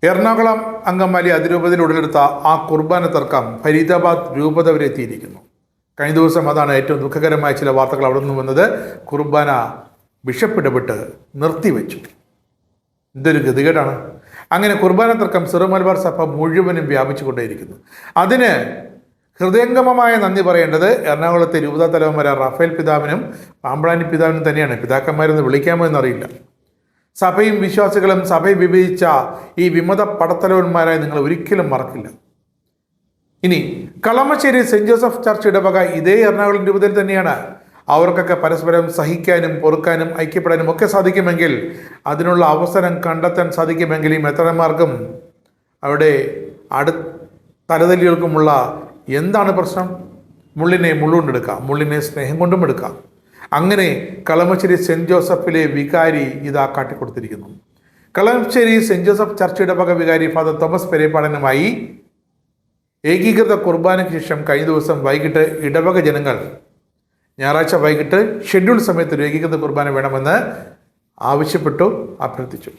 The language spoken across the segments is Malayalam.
എറണാകുളം അങ്കമാലി അതിരൂപതയിൽ ഉടലെടുത്ത ആ കുർബാന തർക്കം ഫരീദാബാദ് രൂപത വരെ എത്തിയിരിക്കുന്നു. കഴിഞ്ഞ ദിവസം അതാണ് ഏറ്റവും ദുഃഖകരമായ ചില വാർത്തകൾ അവിടെ നിന്ന് വന്നത്. കുർബാന ബിഷപ്പ് ഇടപെട്ട് നിർത്തിവെച്ചു. ഇതൊരു ഗതികേടാണ്. അങ്ങനെ കുർബാന തർക്കം സിറോ മലബാർ സഭ മുഴുവനും വ്യാപിച്ചുകൊണ്ടേയിരിക്കുന്നു. അതിന് ഹൃദയംഗമമായ നന്ദി പറയേണ്ടത് എറണാകുളത്തെ രൂപതാ തലവന്മാരായ റാഫേൽ പിതാവിനും പാമ്പ്ളാനി പിതാവിനും തന്നെയാണ്. പിതാക്കന്മാരെന്ന് വിളിക്കാമോ എന്നറിയില്ല. സഭയും വിശ്വാസികളും സഭയെ വിഭജിച്ച ഈ വിമത പടത്തലവന്മാരായി നിങ്ങൾ ഒരിക്കലും മറക്കില്ല. ഇനി കളമശ്ശേരി സെന്റ് ജോസഫ് ചർച്ച് ഇടവക ഇതേ എറണാകുളം രൂപതയിൽ തന്നെയാണ്. അവർക്കൊക്കെ പരസ്പരം സഹിക്കാനും പൊറുക്കാനും ഐക്യപ്പെടാനും ഒക്കെ സാധിക്കുമെങ്കിൽ, അതിനുള്ള അവസരം കണ്ടെത്താൻ സാധിക്കുമെങ്കിൽ ഈ മെത്രാന്മാർക്കും അവിടെ തലതല്ലികൾക്കുമുള്ള എന്താണ് പ്രശ്നം? മുള്ളിനെ മുള്ളുകൊണ്ടെടുക്കാം, മുള്ളിനെ സ്നേഹം കൊണ്ടും എടുക്കാം. അങ്ങനെ കളമശ്ശേരി സെന്റ് ജോസഫിലെ വികാരി ഇതാ കാട്ടിക്കൊടുത്തിരിക്കുന്നു. കളമശ്ശേരി സെന്റ് ജോസഫ് ചർച്ച് ഇടവക വികാരി ഫാദർ തോമസ് പെരേപ്പാടനുമായി ഏകീകൃത കുർബാനയ്ക്ക് ശേഷം കഴിഞ്ഞ ദിവസം വൈകിട്ട് ഇടവക ജനങ്ങൾ ഞായറാഴ്ച വൈകിട്ട് ഷെഡ്യൂൾ സമയത്ത് ഒരു ഏകീകൃത കുർബാന വേണമെന്ന് ആവശ്യപ്പെട്ടു, അഭ്യർത്ഥിച്ചു.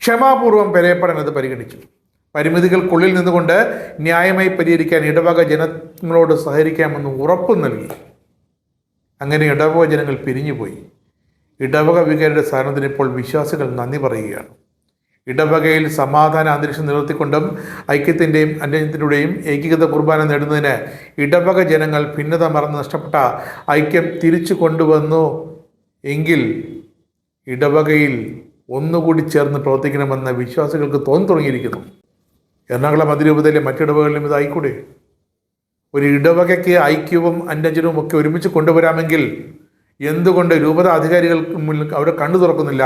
ക്ഷമാപൂർവം പെരേപ്പാടൻ അത് പരിഗണിച്ചു. പരിമിതികൾക്കുള്ളിൽ നിന്നുകൊണ്ട് ന്യായമായി പരിഹരിക്കാൻ ഇടവക ജനങ്ങളോട് സഹകരിക്കാമെന്ന് ഉറപ്പു നൽകി. അങ്ങനെ ഇടവക ജനങ്ങൾ പിരിഞ്ഞുപോയി. ഇടവക വികാരിയുടെ സ്ഥാനത്തിന് ഇപ്പോൾ വിശ്വാസികൾ നന്ദി പറയുകയാണ്. ഇടവകയിൽ സമാധാന അന്തരീക്ഷം നിലനിർത്തിക്കൊണ്ടും ഐക്യത്തിൻ്റെയും അന്യോന്യത്തിലൂടെയും ഏകീകൃത കുർബാന നേടുന്നതിന് ഇടവക ജനങ്ങൾ ഭിന്നത മറന്ന് നഷ്ടപ്പെട്ട ഐക്യം തിരിച്ചു കൊണ്ടുവന്നു എങ്കിൽ ഇടവകയിൽ ഒന്നുകൂടി ചേർന്ന് പ്രവർത്തിക്കണമെന്ന് വിശ്വാസികൾക്ക് തോന്നി തുടങ്ങിയിരിക്കുന്നു. എറണാകുളം അതിരൂപതയിലെ മറ്റിടവകളിലും ഇതായിക്കൂടെ? ഒരു ഇടവകയ്ക്ക് ഐക്യവും അന്യോന്യവും ഒക്കെ ഒരുമിച്ച് കൊണ്ടുവരാമെങ്കിൽ എന്തുകൊണ്ട് രൂപത അധികാരികൾക്ക് മുന്നിൽ അവരെ കണ്ടു തുറക്കുന്നില്ല?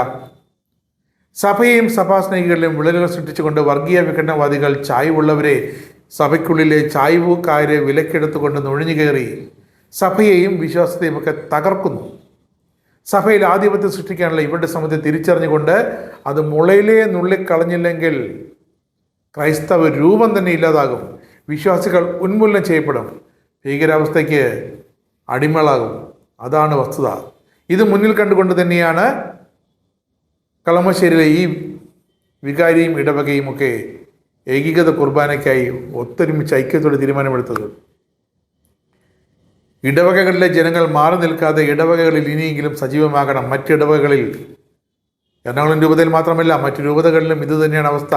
സഭയെയും സഭാസ്നേഹികളെയും വിള്ളലുകൾ സൃഷ്ടിച്ചുകൊണ്ട് വർഗീയ വിഘടനവാദികൾ ചായ്വുള്ളവരെ സഭയ്ക്കുള്ളിലെ ചായ്വുകാരെ വിലക്കെടുത്തുകൊണ്ട് നുഴഞ്ഞു കയറി സഭയെയും വിശ്വാസത്തെയും ഒക്കെ തകർക്കുന്നു. സഭയിൽ ആധിപത്യം സൃഷ്ടിക്കാനുള്ള ഇവരുടെ ശ്രമത്തെ തിരിച്ചറിഞ്ഞുകൊണ്ട് അത് മുളയിലേ നുള്ളിക്കളഞ്ഞില്ലെങ്കിൽ ക്രൈസ്തവ രൂപം തന്നെ ഇല്ലാതാകും. വിശ്വാസികൾ ഉന്മൂലനം ചെയ്യപ്പെടും, ഭീകരാവസ്ഥയ്ക്ക് അടിമകളാകും. അതാണ് വസ്തുത. ഇത് മുന്നിൽ കണ്ടുകൊണ്ട് തന്നെയാണ് കളമശ്ശേരിയിലെ ഈ വികാരിയും ഇടവകയും ഒക്കെ ഏകീകൃത കുർബാനയ്ക്കായി ഒത്തൊരുമിച്ച് ഐക്യത്തോടെ തീരുമാനമെടുത്തത്. ഇടവകകളിലെ ജനങ്ങൾ മാറി നിൽക്കാതെ ഇടവകകളിൽ ഇനിയെങ്കിലും സജീവമാകണം. മറ്റിടവകകളിൽ, എറണാകുളം രൂപതയിൽ മാത്രമല്ല മറ്റു രൂപതകളിലും ഇത് തന്നെയാണ് അവസ്ഥ.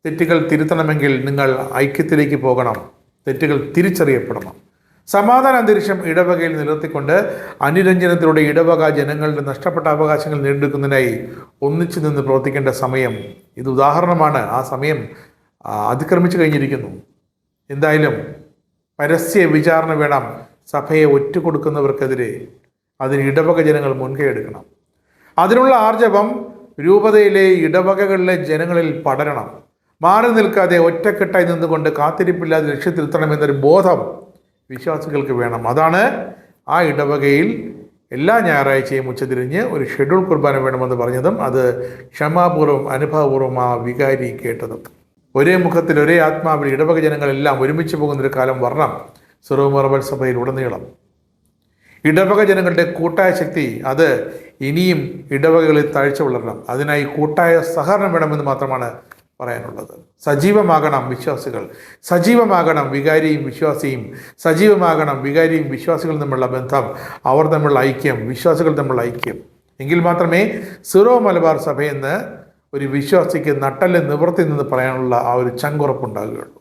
തെറ്റുകൾ തിരുത്തണമെങ്കിൽ നിങ്ങൾ ഐക്യത്തിലേക്ക് പോകണം. തെറ്റുകൾ തിരിച്ചറിയപ്പെടണം. സമാധാന അന്തരീക്ഷം ഇടവകയിൽ നിലനിർത്തിക്കൊണ്ട് അനുരഞ്ജനത്തിലൂടെ ഇടവക ജനങ്ങളുടെ നഷ്ടപ്പെട്ട അവകാശങ്ങൾ നേടിയെടുക്കുന്നതിനായി ഒന്നിച്ചു നിന്ന് പ്രവർത്തിക്കേണ്ട സമയം ഇത് ഉദാഹരണമാണ്. ആ സമയം അതിക്രമിച്ചു കഴിഞ്ഞിരിക്കുന്നു. എന്തായാലും പരസ്യ വിചാരണ വേണം. സഭയെ ഒറ്റുകൊടുക്കുന്നവർക്കെതിരെ അതിന് ഇടവക ജനങ്ങൾ മുൻകൈ എടുക്കണം. അതിനുള്ള ആർജവം രൂപതയിലെ ഇടവകകളിലെ ജനങ്ങളിൽ പടരണം. മാറി നിൽക്കാതെ ഒറ്റക്കെട്ടായി നിന്നുകൊണ്ട് കാത്തിരിപ്പില്ലാതെ ലക്ഷ്യത്തിലെത്തണമെന്നൊരു ബോധം വിശ്വാസികൾക്ക് വേണം. അതാണ് ആ ഇടവകയിൽ എല്ലാ ഞായറാഴ്ചയും ഉച്ചതിരിഞ്ഞ് ഒരു ഷെഡ്യൂൾ കുർബാന വേണമെന്ന് പറഞ്ഞതും അത് ക്ഷമാപൂർവ്വം അനുഭവപൂർവ്വം ആ വികാരി കേട്ടതും. ഒരേ മുഖത്തിൽ ഒരേ ആത്മാവിൽ ഇടവക ജനങ്ങളെല്ലാം ഒരുമിച്ച് പോകുന്നൊരു കാലം വരണം സിറോ മലബാർ സഭയിൽ ഉടനീളം. ഇടവക ജനങ്ങളുടെ കൂട്ടായ ശക്തി അത് ഇനിയും ഇടവകകളിൽ താഴ്ച വളരണം. അതിനായി കൂട്ടായ സഹകരണം വേണമെന്ന് മാത്രമാണ് പറയാനുള്ളത്. സജീവമാകണം വിശ്വാസികൾ, സജീവമാകണം വികാരിയും വിശ്വാസിയും, സജീവമാകണം വികാരിയും വിശ്വാസികളും തമ്മിലുള്ള ബന്ധം, അവർ തമ്മിലുള്ള ഐക്യം, വിശ്വാസികൾ തമ്മിലുള്ള ഐക്യം. എങ്കിൽ മാത്രമേ സിറോ മലബാർ സഭയെന്ന് ഒരു വിശ്വാസിക്ക് നട്ടല് നിവർത്തി നിന്ന് പറയാനുള്ള ആ ഒരു ചങ്കുറപ്പുണ്ടാകുകയുള്ളൂ.